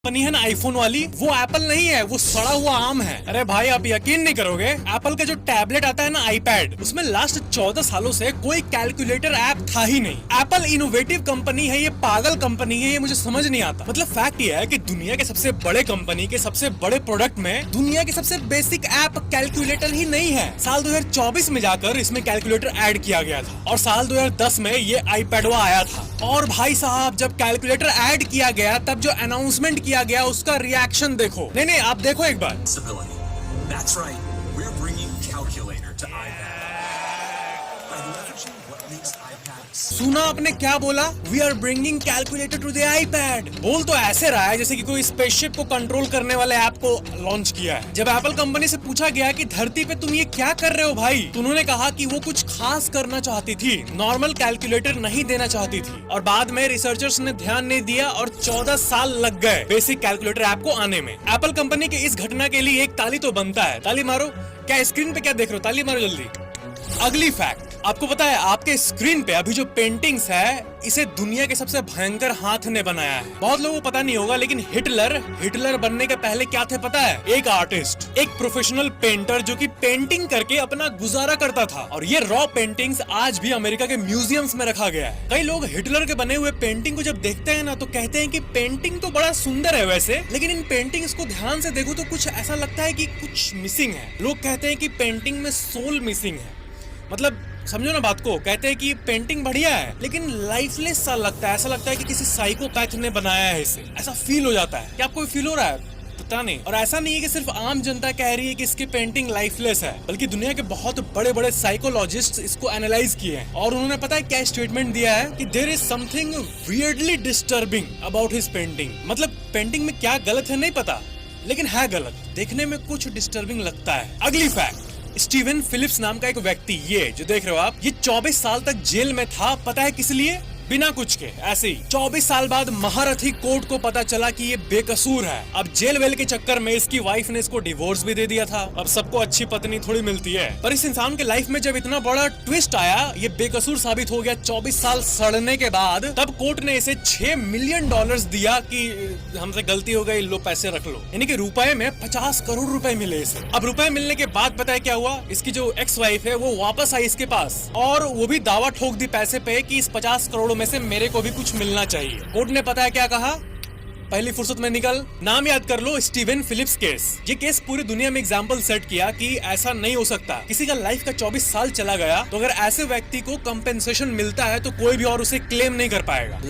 Company है ना iPhone वाली, वो एप्पल नहीं है, वो सड़ा हुआ आम है। अरे भाई आप यकीन नहीं करोगे, एप्पल का जो टैबलेट आता है ना आईपैड, उसमें लास्ट 14 सालों से कोई कैलकुलेटर ऐप था ही नहीं। एप्पल इनोवेटिव कंपनी है, ये पागल कंपनी है, ये मुझे समझ नहीं आता। मतलब फैक्ट ये है कि दुनिया के सबसे बड़े कंपनी के सबसे बड़े प्रोडक्ट में दुनिया के सबसे बेसिक ऐप कैलकुलेटर ही नहीं है। साल 2024 में जाकर इसमें कैलकुलेटर ऐड किया गया था और साल 2010 में ये आईपैडवा आया था। और भाई साहब जब कैलकुलेटर ऐड किया गया तब जो अनाउंसमेंट किया गया उसका रिएक्शन देखो। नहीं आप देखो एक बार। That's right. We're bringing calculator to iPad. By leveraging what makes iPad सुना आपने क्या बोला? We are bringing calculator to the iPad. बोल तो ऐसे रहा है जैसे कि कोई स्पेसशिप को कंट्रोल करने वाले ऐप को लॉन्च किया है। जब एप्पल कंपनी से पूछा गया कि धरती पे तुम ये क्या कर रहे हो भाई, तो उन्होंने कहा कि वो कुछ खास करना चाहती थी, नॉर्मल कैलकुलेटर नहीं देना चाहती थी। और बाद में रिसर्चर्स ने ध्यान नहीं दिया और 14 साल लग गए बेसिक कैलकुलेटर ऐप को आने में। एप्पल कंपनी की इस घटना के लिए एक ताली तो बनता है। ताली मारो। क्या स्क्रीन पे क्या देख रहे हो? ताली मारो जल्दी। अगली फैक्ट, आपको पता है आपके स्क्रीन पे अभी जो पेंटिंग्स है, इसे दुनिया के सबसे भयंकर हाथ ने बनाया है। बहुत लोगों को पता नहीं होगा, लेकिन हिटलर बनने के पहले क्या थे पता है? एक आर्टिस्ट, एक प्रोफेशनल पेंटर जो कि पेंटिंग करके अपना गुजारा करता था। और ये रॉ पेंटिंग्स आज भी अमेरिका के म्यूजियम्स में रखा गया है। कई लोग हिटलर के बने हुए पेंटिंग को जब देखते हैं ना, तो कहते हैं कि पेंटिंग तो बड़ा सुंदर है वैसे, लेकिन इन पेंटिंग्स को ध्यान से देखो तो कुछ ऐसा लगता है कि कुछ मिसिंग है। लोग कहते हैं कि पेंटिंग में सोल मिसिंग है। मतलब समझो ना बात को, कहते हैं कि पेंटिंग बढ़िया है लेकिन लाइफलेस सा लगता है। ऐसा लगता है कि किसी साइकोपैथ ने बनाया है इसे, ऐसा फील हो जाता है। क्या आपको फील हो रहा है? पता नहीं। और ऐसा नहीं है कि सिर्फ आम जनता कह रही है कि इसकी पेंटिंग लाइफलेस है, बल्कि दुनिया के बहुत बड़े बड़े साइकोलॉजिस्ट इसको एनालाइज किए हैं और उन्होंने पता है क्या स्टेटमेंट दिया है कि there is something weirdly disturbing about his painting. मतलब पेंटिंग में क्या गलत है नहीं पता, लेकिन है गलत, देखने में कुछ डिस्टर्बिंग लगता है। अगली फैक्ट, स्टीवन फिलिप्स नाम का एक व्यक्ति, ये जो देख रहे हो आप, ये 24 साल तक जेल में था। पता है किस लिए? बिना कुछ के, ऐसे ही। 24 साल बाद महारथी कोर्ट को पता चला कि ये बेकसूर है। अब जेल वेल के चक्कर में इसकी वाइफ ने इसको डिवोर्स भी दे दिया था। अब सबको अच्छी पत्नी थोड़ी मिलती है, पर इस इंसान के लाइफ में जब इतना बड़ा ट्विस्ट आया, ये बेकसूर साबित हो गया 24 साल सड़ने के बाद, तब कोर्ट ने इसे $6 मिलियन दिया कि हमसे गलती हो गई, लो पैसे रख लो। यानी कि रुपए में 50 करोड़ रुपए मिले इसे। अब रुपए मिलने के बाद पता है क्या हुआ? इसकी जो एक्स वाइफ है वो वापस आई इसके पास और वो भी दावा ठोक दी पैसे पे कि इस 50 करोड़ में से मेरे को भी कुछ मिलना चाहिए। कोर्ट ने पता है क्या कहा? पहली फुर्सत में निकल, नाम याद कर लो, स्टीवन फिलिप्स केस। ये केस पूरी दुनिया में एग्जाम्पल सेट किया कि ऐसा नहीं हो सकता। किसी का लाइफ का 24 साल चला गया तो अगर ऐसे व्यक्ति को कंपेंसेशन मिलता है तो कोई भी और उसे क्लेम नहीं कर पाएगा।